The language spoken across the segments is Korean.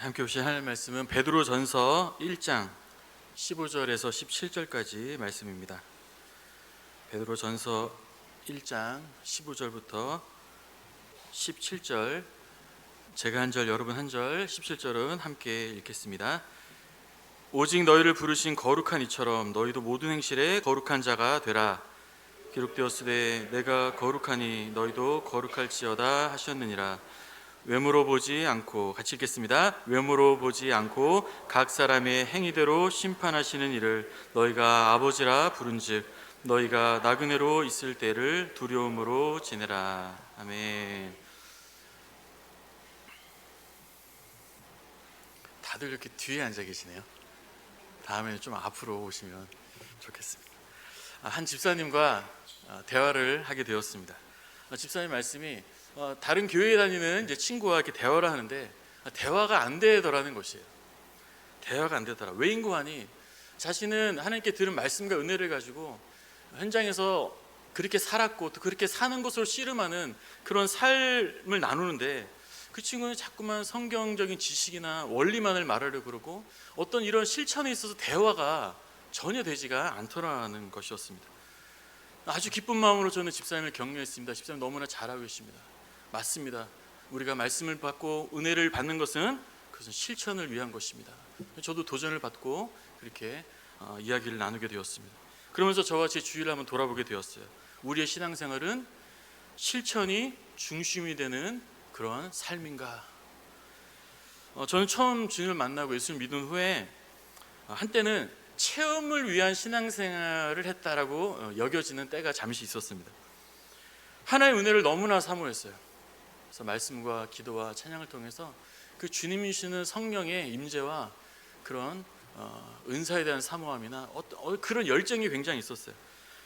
함께 보실 하나님 말씀은 베드로전서 1장 15절에서 17절까지 말씀입니다. 베드로전서 1장 15절부터 17절, 제가 한 절 여러분 한 절, 17절은 함께 읽겠습니다. 오직 너희를 부르신 거룩한 이처럼 너희도 모든 행실에 거룩한 자가 되라. 기록되었으되 내가 거룩하니 너희도 거룩할지어다 하셨느니라. 외모로 보지 않고, 같이 읽겠습니다. 외모로 보지 않고 각 사람의 행위대로 심판하시는 이를 너희가 아버지라 부른즉 너희가 나그네로 있을 때를 두려움으로 지내라. 아멘. 다들 이렇게 뒤에 앉아 계시네요. 다음에 좀 앞으로 오시면 좋겠습니다. 한 집사님과 대화를 하게 되었습니다. 집사님 말씀이 다른 교회에 다니는 이제 친구와 이렇게 대화를 하는데 대화가 안 되더라는 것이에요. 대화가 안 되더라. 왜인고 하니 자신은 하나님께 들은 말씀과 은혜를 가지고 현장에서 그렇게 살았고 또 그렇게 사는 것으로 씨름하는 그런 삶을 나누는데, 그 친구는 자꾸만 성경적인 지식이나 원리만을 말하려고 그러고 어떤 이런 실천에 있어서 대화가 전혀 되지가 않더라는 것이었습니다. 아주 기쁜 마음으로 저는 집사님을 격려했습니다. 집사님 너무나 잘하고 계십니다. 맞습니다. 우리가 말씀을 받고 은혜를 받는 것은 그것은 실천을 위한 것입니다. 저도 도전을 받고 그렇게 이야기를 나누게 되었습니다. 그러면서 저와 제 주위를 한번 돌아보게 되었어요. 우리의 신앙생활은 실천이 중심이 되는 그런 삶인가? 저는 처음 주님을 만나고 예수를 믿은 후에 한때는 체험을 위한 신앙생활을 했다라고 여겨지는 때가 잠시 있었습니다. 하나의 은혜를 너무나 사모했어요. 그래서 말씀과 기도와 찬양을 통해서 그 주님이 주시는 성령의 임재와 그런 은사에 대한 사모함이나 그런 열정이 굉장히 있었어요.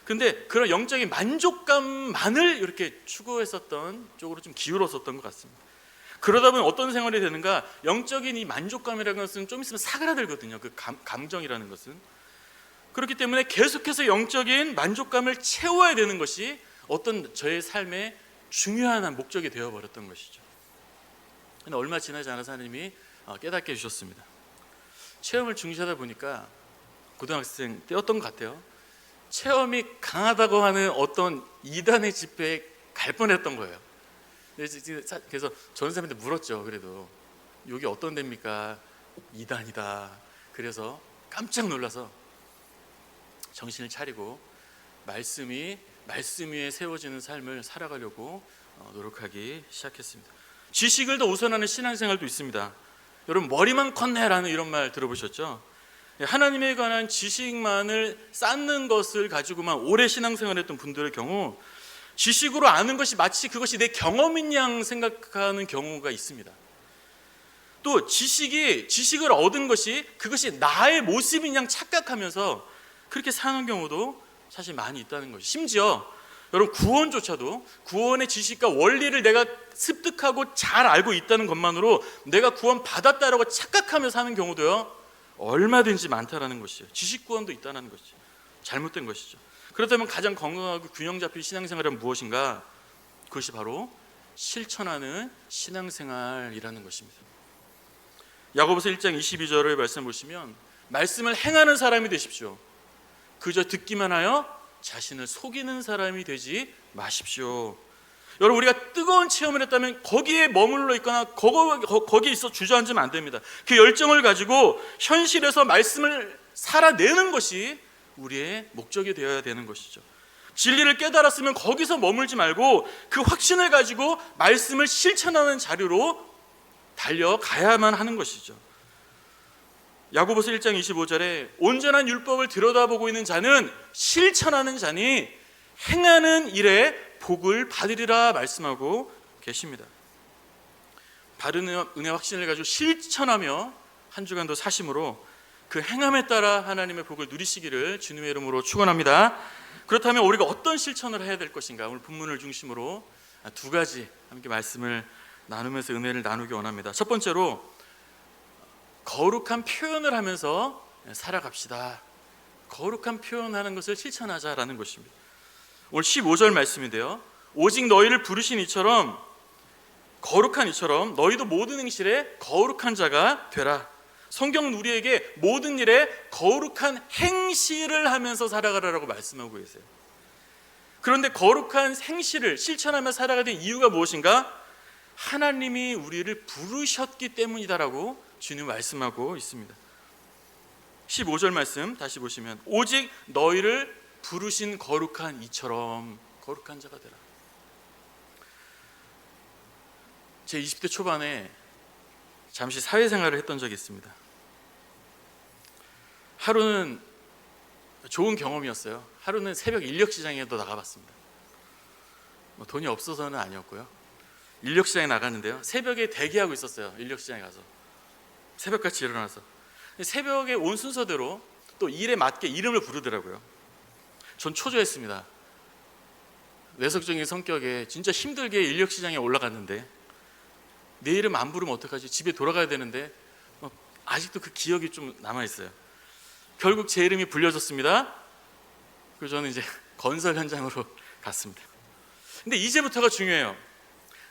근데 그런 영적인 만족감만을 이렇게 추구했었던 쪽으로 좀 기울었었던 것 같습니다. 그러다 보면 어떤 생활이 되는가, 영적인 이 만족감이라는 것은 좀 있으면 사그라들거든요. 그 감정이라는 것은. 그렇기 때문에 계속해서 영적인 만족감을 채워야 되는 것이 어떤 저의 삶의 중요한 목적이 되어버렸던 것이죠. 근데 얼마 지나지 않아서 하나님이 깨닫게 해주셨습니다. 체험을 중시하다 보니까 고등학생 때였던 것 같아요. 체험이 강하다고 하는 어떤 이단의 집회에 갈 뻔했던 거예요. 그래서 전 선생님한테 물었죠. 그래도 여기 어떤 데입니까? 이단이다. 그래서 깜짝 놀라서 정신을 차리고 말씀 위에 세워지는 삶을 살아가려고 노력하기 시작했습니다. 지식을 더 우선하는 신앙생활도 있습니다. 여러분, 머리만 컸네라는 이런 말 들어보셨죠? 하나님에 관한 지식만을 쌓는 것을 가지고만 오래 신앙생활했던 분들의 경우 지식으로 아는 것이 마치 그것이 내 경험인 양 생각하는 경우가 있습니다. 또 지식을 얻은 것이 그것이 나의 모습인 양 착각하면서 그렇게 사는 경우도 사실 많이 있다는 것이, 심지어 여러분 구원조차도 구원의 지식과 원리를 내가 습득하고 잘 알고 있다는 것만으로 내가 구원 받았다라고 착각하며 사는 경우도요 얼마든지 많다라는 것이에요. 지식 구원도 있다는 것이죠. 잘못된 것이죠. 그렇다면 가장 건강하고 균형 잡힌 신앙생활은 무엇인가? 그것이 바로 실천하는 신앙생활이라는 것입니다. 야고보서 1장 22절의 말씀 보시면 말씀을 행하는 사람이 되십시오. 그저 듣기만 하여 자신을 속이는 사람이 되지 마십시오. 여러분, 우리가 뜨거운 체험을 했다면 거기에 머물러 있거나 거기에 있어 주저앉으면 안 됩니다. 그 열정을 가지고 현실에서 말씀을 살아내는 것이 우리의 목적이 되어야 되는 것이죠. 진리를 깨달았으면 거기서 머물지 말고 그 확신을 가지고 말씀을 실천하는 자리로 달려가야만 하는 것이죠. 야고보서 1장 25절에 온전한 율법을 들여다보고 있는 자는 실천하는 자니 행하는 일에 복을 받으리라 말씀하고 계십니다. 바른 은혜 확신을 가지고 실천하며 한 주간도 사심으로 그 행함에 따라 하나님의 복을 누리시기를 주님의 이름으로 축원합니다. 그렇다면 우리가 어떤 실천을 해야 될 것인가? 오늘 본문을 중심으로 두 가지 함께 말씀을 나누면서 은혜를 나누기 원합니다. 첫 번째로 거룩한 표현을 하면서 살아갑시다. 거룩한 표현하는 것을 실천하자라는 것입니다. 오늘 15절 말씀인데요, 오직 너희를 부르신 이처럼 거룩한 이처럼 너희도 모든 행실에 거룩한 자가 되라. 성경은 우리에게 모든 일에 거룩한 행실을 하면서 살아가라라고 말씀하고 계세요. 그런데 거룩한 행실을 실천하며 살아가야 될 이유가 무엇인가? 하나님이 우리를 부르셨기 때문이다라고 주님 말씀하고 있습니다. 15절 말씀 다시 보시면 오직 너희를 부르신 거룩한 이처럼 거룩한 자가 되라. 제 20대 초반에 잠시 사회생활을 했던 적이 있습니다. 하루는 좋은 경험이었어요. 하루는 새벽 인력시장에도 나가봤습니다. 돈이 없어서는 아니었고요. 인력시장에 나갔는데요, 새벽에 대기하고 있었어요. 인력시장에 가서 새벽같이 일어나서 새벽에 온 순서대로 또 일에 맞게 이름을 부르더라고요. 전 초조했습니다. 내성적인 성격에 진짜 힘들게 인력시장에 올라갔는데 내 이름 안 부르면 어떡하지? 집에 돌아가야 되는데 아직도 그 기억이 좀 남아있어요. 결국 제 이름이 불려졌습니다. 그래서 저는 이제 건설 현장으로 갔습니다. 근데 이제부터가 중요해요.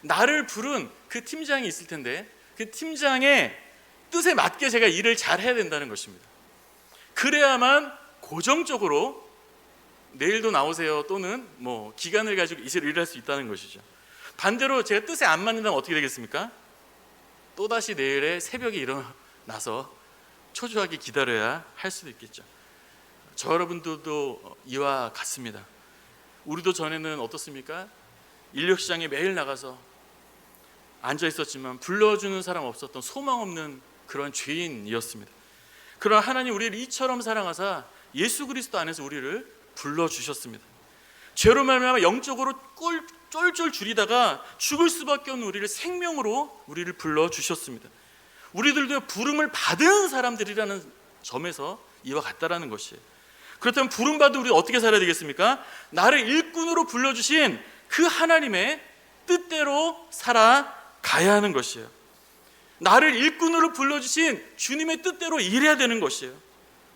나를 부른 그 팀장이 있을 텐데 그 팀장의 뜻에 맞게 제가 일을 잘 해야 된다는 것입니다. 그래야만 고정적으로 내일도 나오세요 또는 기간을 가지고 일을 할 수 있다는 것이죠. 반대로 제가 뜻에 안 맞는다면 어떻게 되겠습니까? 또다시 내일에 새벽에 일어나서 초조하게 기다려야 할 수도 있겠죠. 저 여러분들도 이와 같습니다. 우리도 전에는 어떻습니까? 인력시장에 매일 나가서 앉아 있었지만 불러주는 사람 없었던 소망 없는 그런 죄인이었습니다. 그러나 하나님 우리를 이처럼 사랑하사 예수 그리스도 안에서 우리를 불러주셨습니다. 죄로 말미암아 영적으로 쫄쫄 줄이다가 죽을 수밖에 없는 우리를 생명으로 우리를 불러주셨습니다. 우리들도 부름을 받은 사람들이라는 점에서 이와 같다라는 것이에요. 그렇다면 부름받은 우리 어떻게 살아야 되겠습니까? 나를 일꾼으로 불러주신 그 하나님의 뜻대로 살아가야 하는 것이에요. 나를 일꾼으로 불러주신 주님의 뜻대로 일해야 되는 것이에요.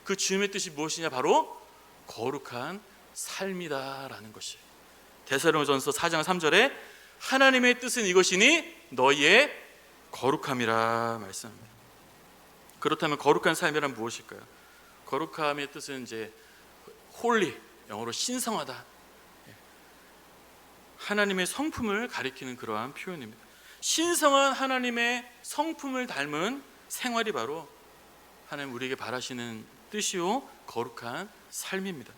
그 주님의 뜻이 무엇이냐? 바로 거룩한 삶이다라는 것이에요. 데살로니가전서 4장 3절에 하나님의 뜻은 이것이니 너희의 거룩함이라 말씀합니다. 그렇다면 거룩한 삶이란 무엇일까요? 거룩함의 뜻은 이제 홀리, 영어로 신성하다, 하나님의 성품을 가리키는 그러한 표현입니다. 신성한 하나님의 성품을 닮은 생활이 바로 하나님 우리에게 바라시는 뜻이요 거룩한 삶입니다.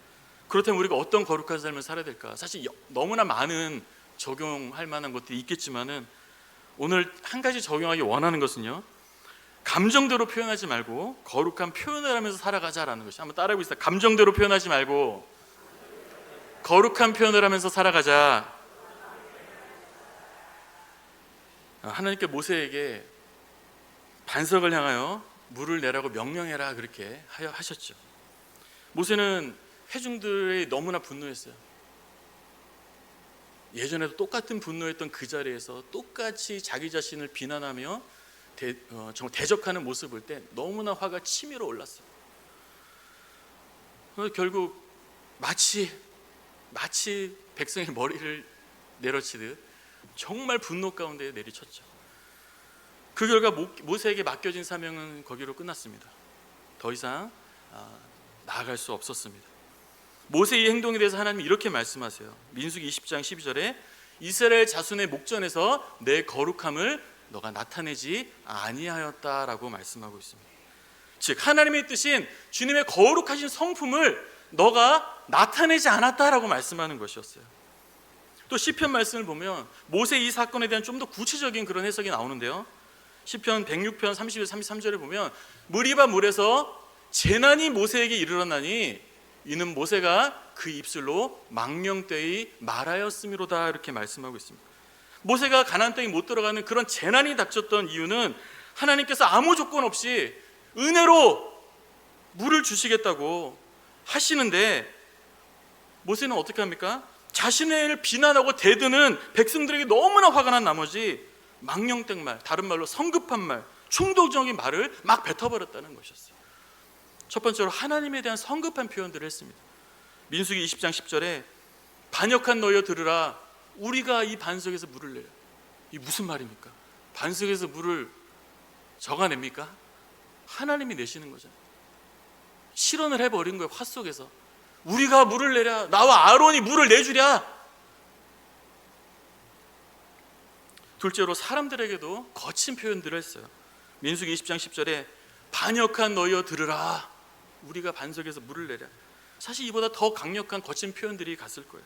그렇다면 우리가 어떤 거룩한 삶을 살아야 될까? 사실 너무나 많은 적용할 만한 것들이 있겠지만은 오늘 한 가지 적용하기 원하는 것은요, 감정대로 표현하지 말고 거룩한 표현을 하면서 살아가자라는 것이. 한번 따라해 보시죠. 감정대로 표현하지 말고 거룩한 표현을 하면서 살아가자. 하나님께 모세에게 반석을 향하여 물을 내라고 명령해라 그렇게 하셨죠. 모세는 회중들이 너무나 분노했어요. 예전에도 똑같은 분노했던 그 자리에서 똑같이 자기 자신을 비난하며 정말 대적하는 모습을 볼 때 너무나 화가 치밀어 올랐어요. 결국 마치 백성의 머리를 내려치듯 정말 분노 가운데 내리쳤죠. 그 결과 모세에게 맡겨진 사명은 거기로 끝났습니다. 더 이상 나아갈 수 없었습니다. 모세의 행동에 대해서 하나님이 이렇게 말씀하세요. 민수기 20장 12절에 이스라엘 자손의 목전에서 내 거룩함을 너가 나타내지 아니하였다라고 말씀하고 있습니다. 즉 하나님의 뜻인 주님의 거룩하신 성품을 너가 나타내지 않았다라고 말씀하는 것이었어요. 또 시편 말씀을 보면 모세 이 사건에 대한 좀 더 구체적인 그런 해석이 나오는데요, 시편 106편 31, 33절에 보면 무리바 물에서 재난이 모세에게 이르렀나니 이는 모세가 그 입술로 망령되이 말하였음이로다 이렇게 말씀하고 있습니다. 모세가 가나안 땅에 못 들어가는 그런 재난이 닥쳤던 이유는 하나님께서 아무 조건 없이 은혜로 물을 주시겠다고 하시는데 모세는 어떻게 합니까? 자신을 비난하고 대드는 백성들에게 너무나 화가 난 나머지 망령된 말, 다른 말로 성급한 말, 충동적인 말을 막 뱉어버렸다는 것이었어요. 첫 번째로 하나님에 대한 성급한 표현들을 했습니다. 민수기 20장 10절에 반역한 너희여 들으라, 우리가 이 반석에서 물을 내려. 이 무슨 말입니까? 반석에서 물을 저가냅니까? 하나님이 내시는 거잖아요. 실현을 해버린 거예요. 화 속에서 우리가 물을 내랴, 나와 아론이 물을 내주랴. 둘째로 사람들에게도 거친 표현들을 했어요. 민수기 20장 10절에 반역한 너희여 들으라, 우리가 반석에서 물을 내랴. 사실 이보다 더 강력한 거친 표현들이 갔을 거예요.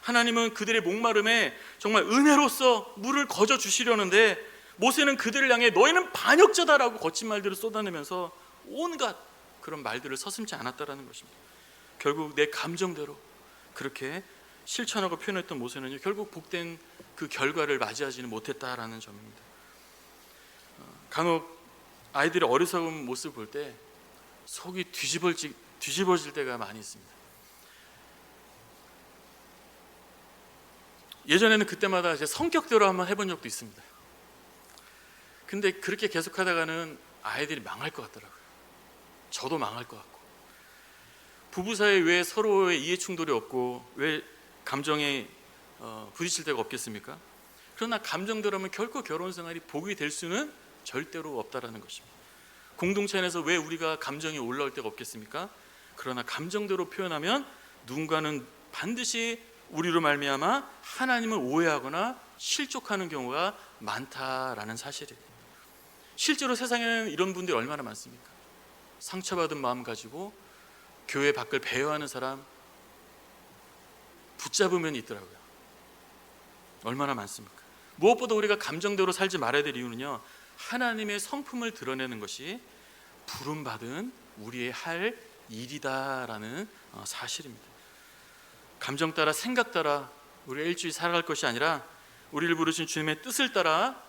하나님은 그들의 목마름에 정말 은혜로서 물을 거저 주시려는데 모세는 그들을 향해 너희는 반역자다라고 거친 말들을 쏟아내면서 온갖 그런 말들을 서슴지 않았다라는 것입니다. 결국 내 감정대로 그렇게 실천하고 표현했던 모세는요, 결국 복된 그 결과를 맞이하지는 못했다라는 점입니다. 간혹 아이들이 어리석은 모습을 볼 때 속이 뒤집어질 때가 많이 있습니다. 예전에는 그때마다 제 성격대로 한번 해본 적도 있습니다. 근데 그렇게 계속 하다가는 아이들이 망할 것 같더라고요. 저도 망할 것 같고. 부부 사이에 왜 서로의 이해 충돌이 없고 왜 감정에 부딪힐 데가 없겠습니까? 그러나 감정대로 하면 결코 결혼 생활이 복이 될 수는 절대로 없다라는 것입니다. 공동체 안에서 왜 우리가 감정이 올라올 데가 없겠습니까? 그러나 감정대로 표현하면 누군가는 반드시 우리로 말미암아 하나님을 오해하거나 실족하는 경우가 많다라는 사실이에요. 실제로 세상에는 이런 분들이 얼마나 많습니까? 상처받은 마음 가지고 교회 밖을 배회하는 사람 붙잡으면 있더라고요. 얼마나 많습니까? 무엇보다 우리가 감정대로 살지 말아야 될 이유는요, 하나님의 성품을 드러내는 것이 부름받은 우리의 할 일이다라는 사실입니다. 감정 따라 생각 따라 우리가 일주일 살아갈 것이 아니라 우리를 부르신 주님의 뜻을 따라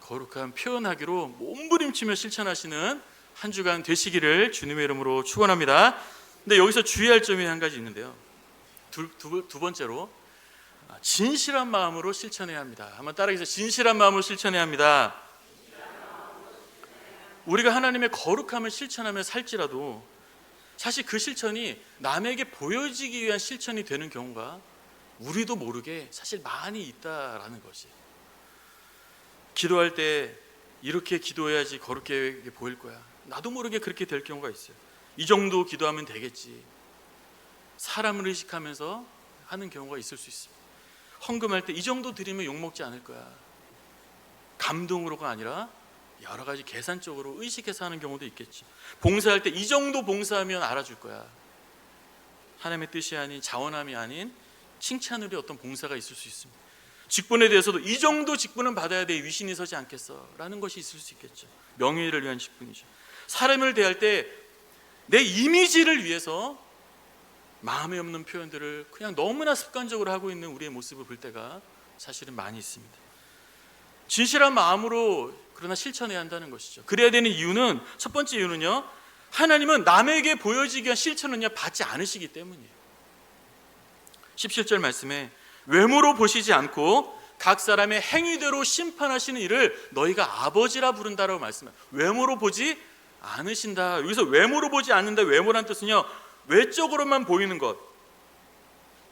거룩한 표현하기로 몸부림치며 실천하시는 한 주간 되시기를 주님의 이름으로 축원합니다. 근데 여기서 주의할 점이 한 가지 있는데요. 두 번째로 진실한 마음으로 실천해야 합니다. 한번 따라해서 진실한 마음으로 실천해야 합니다. 우리가 하나님의 거룩함을 실천하며 살지라도 사실 그 실천이 남에게 보여지기 위한 실천이 되는 경우가 우리도 모르게 사실 많이 있다라는 것이. 기도할 때 이렇게 기도해야지 거룩하게 보일 거야. 나도 모르게 그렇게 될 경우가 있어요. 이 정도 기도하면 되겠지. 사람을 의식하면서 하는 경우가 있을 수 있습니다. 헌금할 때 이 정도 드리면 욕먹지 않을 거야. 감동으로가 아니라 여러 가지 계산적으로 의식해서 하는 경우도 있겠지. 봉사할 때 이 정도 봉사하면 알아줄 거야. 하나님의 뜻이 아닌 자원함이 아닌 칭찬으로 어떤 봉사가 있을 수 있습니다. 직분에 대해서도 이 정도 직분은 받아야 돼 위신이 서지 않겠어 라는 것이 있을 수 있겠죠. 명예를 위한 직분이죠. 사람을 대할 때 내 이미지를 위해서 마음에 없는 표현들을 그냥 너무나 습관적으로 하고 있는 우리의 모습을 볼 때가 사실은 많이 있습니다. 진실한 마음으로 그러나 실천해야 한다는 것이죠. 그래야 되는 이유는, 첫 번째 이유는요, 하나님은 남에게 보여지기 위한 실천은요 받지 않으시기 때문이에요. 17절 말씀에 외모로 보시지 않고 각 사람의 행위대로 심판하시는 이를 너희가 아버지라 부른다라고 말씀해요. 외모로 보지 않으신다. 여기서 외모로 보지 않는다. 외모란 뜻은요, 외적으로만 보이는 것,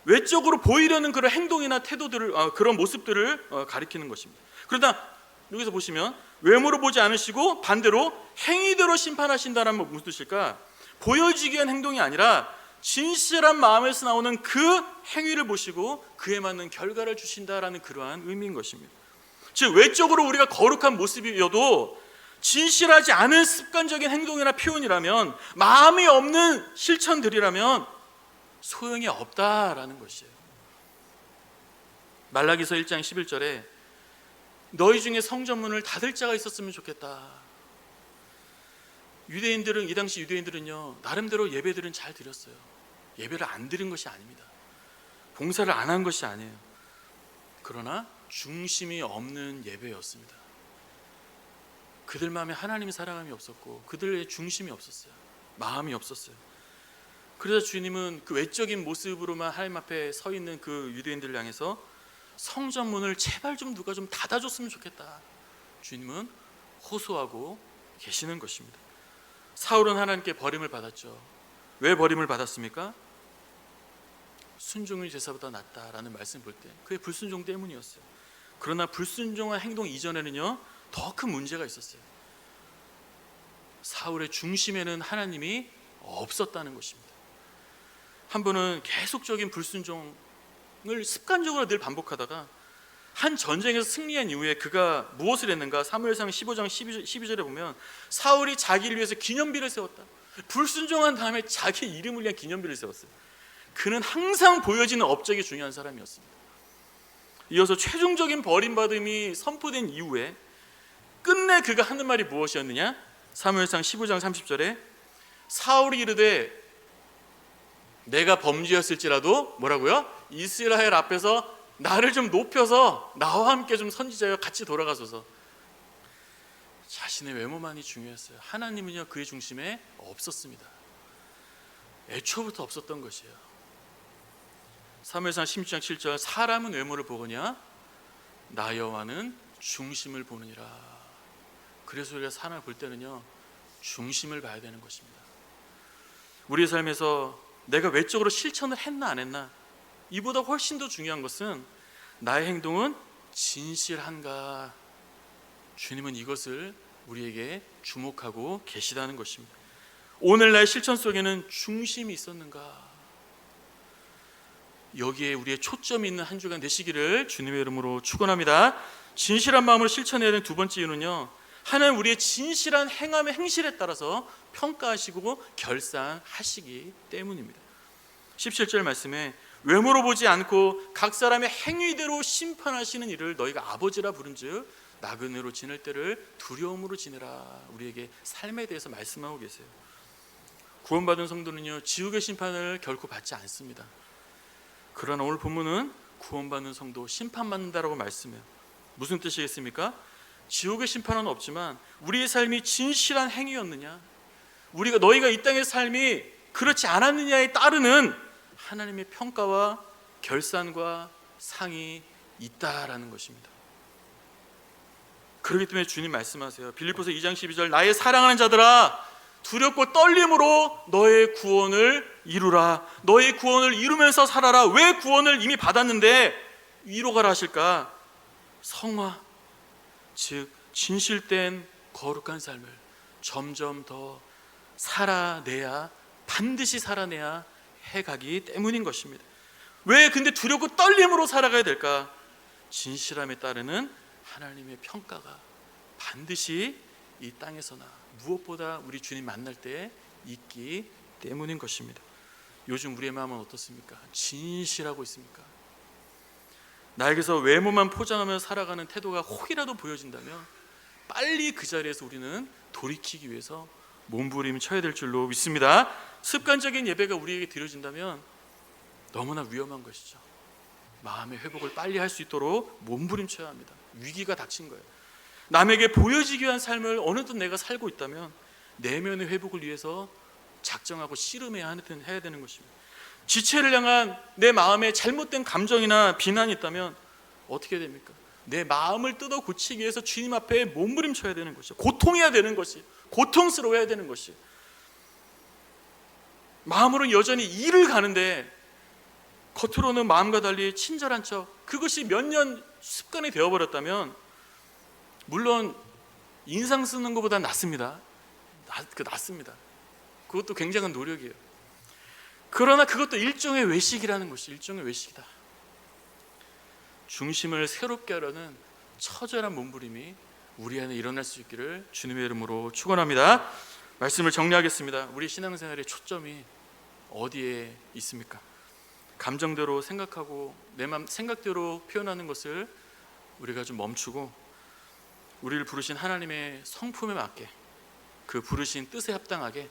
외적으로 보이려는 그런 행동이나 태도들을, 그런 모습들을 가리키는 것입니다. 그러나 여기서 보시면 외모로 보지 않으시고 반대로 행위대로 심판하신다는 건 무슨 뜻일까? 보여지기 위한 행동이 아니라 진실한 마음에서 나오는 그 행위를 보시고 그에 맞는 결과를 주신다라는 그러한 의미인 것입니다. 즉 외적으로 우리가 거룩한 모습이어도 진실하지 않은 습관적인 행동이나 표현이라면, 마음이 없는 실천들이라면 소용이 없다라는 것이에요. 말라기서 1장 11절에 너희 중에 성전문을 닫을 자가 있었으면 좋겠다. 유대인들은, 이 당시 유대인들은요 나름대로 예배들은 잘 드렸어요. 예배를 안 드린 것이 아닙니다. 봉사를 안 한 것이 아니에요. 그러나 중심이 없는 예배였습니다. 그들 마음에 하나님의 사랑함이 없었고 그들의 중심이 없었어요. 마음이 없었어요. 그래서 주님은 그 외적인 모습으로만 하나님 앞에 서 있는 그 유대인들을 향해서 성전문을 제발 좀 누가 좀 닫아줬으면 좋겠다. 주님은 호소하고 계시는 것입니다. 사울은 하나님께 버림을 받았죠. 왜 버림을 받았습니까? 순종이 제사보다 낫다라는 말씀 볼 때 그의 불순종 때문이었어요. 그러나 불순종한 행동 이전에는요, 더 큰 문제가 있었어요. 사울의 중심에는 하나님이 없었다는 것입니다. 한 번은 계속적인 불순종을 습관적으로 늘 반복하다가 한 전쟁에서 승리한 이후에 그가 무엇을 했는가? 사무엘상 15장 12절에 보면 사울이 자기를 위해서 기념비를 세웠다. 불순종한 다음에 자기 이름을 위한 기념비를 세웠어요. 그는 항상 보여지는 업적이 중요한 사람이었습니다. 이어서 최종적인 버림받음이 선포된 이후에 끝내 그가 하는 말이 무엇이었느냐? 사무엘상 15장 30절에 사울이 이르되 내가 범죄였을지라도 뭐라고요? 이스라엘 앞에서 나를 좀 높여서 나와 함께 좀 선지자여 같이 돌아가소서. 자신의 외모만이 중요했어요. 하나님은요, 그의 중심에 없었습니다. 애초부터 없었던 것이에요. 사무엘상 16장 7절 사람은 외모를 보거냐 나 여호와는 중심을 보느니라. 그래서 우리가 사람을 볼 때는요, 중심을 봐야 되는 것입니다. 우리의 삶에서 내가 외적으로 실천을 했나 안 했나, 이보다 훨씬 더 중요한 것은 나의 행동은 진실한가. 주님은 이것을 우리에게 주목하고 계시다는 것입니다. 오늘날 실천 속에는 중심이 있었는가, 여기에 우리의 초점이 있는 한 주간 되시기를 주님의 이름으로 축원합니다. 진실한 마음으로 실천해야 되는 두 번째 이유는요, 하나님 우리의 진실한 행함의 행실에 따라서 평가하시고 결산하시기 때문입니다. 17절 말씀에 외모로 보지 않고 각 사람의 행위대로 심판하시는 이를 너희가 아버지라 부른즉 나그네로 지낼 때를 두려움으로 지내라. 우리에게 삶에 대해서 말씀하고 계세요. 구원받은 성도는요, 지옥의 심판을 결코 받지 않습니다. 그러나 오늘 본문은 구원받는 성도 심판받는다라고 말씀해요. 무슨 뜻이겠습니까? 지옥의 심판은 없지만 우리의 삶이 진실한 행위였느냐, 너희가 이 땅의 삶이 그렇지 않았느냐에 따르는 하나님의 평가와 결산과 상이 있다라는 것입니다. 그렇기 때문에 주님 말씀하세요. 빌립보서 2장 12절 나의 사랑하는 자들아 두렵고 떨림으로 너의 구원을 이루라. 너의 구원을 이루면서 살아라. 왜 구원을 이미 받았는데 위로가 하실까? 성화, 즉 진실된 거룩한 삶을 점점 더 반드시 살아내야 해가기 때문인 것입니다. 왜 근데 두렵고 떨림으로 살아가야 될까? 진실함에 따르는 하나님의 평가가 반드시 이 땅에서나 무엇보다 우리 주님 만날 때 있기 때문인 것입니다. 요즘 우리의 마음은 어떻습니까? 진실하고 있습니까? 나에게서 외모만 포장하며 살아가는 태도가 혹이라도 보여진다면 빨리 그 자리에서 우리는 돌이키기 위해서 몸부림 쳐야 될 줄로 믿습니다. 습관적인 예배가 우리에게 드려진다면 너무나 위험한 것이죠. 마음의 회복을 빨리 할 수 있도록 몸부림쳐야 합니다. 위기가 닥친 거예요. 남에게 보여지기 위한 삶을 어느덧 내가 살고 있다면 내면의 회복을 위해서 작정하고 씨름해야 되는 것입니다. 지체를 향한 내 마음에 잘못된 감정이나 비난이 있다면 어떻게 됩니까? 내 마음을 뜯어 고치기 위해서 주님 앞에 몸부림쳐야 되는 것이죠. 고통해야 되는 것이, 고통스러워야 되는 것이. 마음으로는 여전히 일을 가는데 겉으로는 마음과 달리 친절한 척, 그것이 몇 년 습관이 되어버렸다면 물론 인상 쓰는 것보다 낫습니다. 낫습니다. 그것도 굉장한 노력이에요. 그러나 그것도 일종의 외식이라는 것이 일종의 외식이다. 중심을 새롭게 하려는 처절한 몸부림이 우리 안에 일어날 수 있기를 주님의 이름으로 축원합니다. 말씀을 정리하겠습니다. 우리 신앙생활의 초점이 어디에 있습니까? 감정대로 생각하고 내 맘 생각대로 표현하는 것을 우리가 좀 멈추고 우리를 부르신 하나님의 성품에 맞게 그 부르신 뜻에 합당하게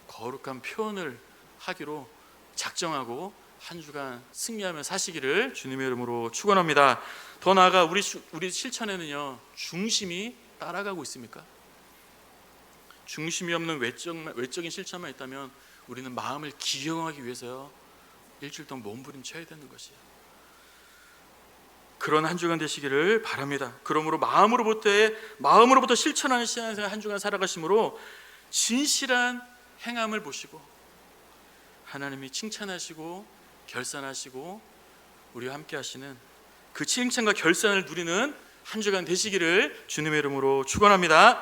거룩한 표현을 하기로 작정하고 한 주간 승리하며 사시기를 주님의 이름으로 축원합니다. 더 나아가 우리 실천에는요, 중심이 따라가고 있습니까? 중심이 없는 외적인 실천만 있다면 우리는 마음을 기경하기 위해서요 일주일 동안 몸부림쳐야 되는 것이에요. 그런 한 주간 되시기를 바랍니다. 그러므로 마음으로부터 실천하는 신앙생활 한 주간 살아가심으로 진실한 행함을 보시고 하나님이 칭찬하시고 결산하시고 우리와 함께 하시는 그 칭찬과 결산을 누리는 한 주간 되시기를 주님의 이름으로 축원합니다.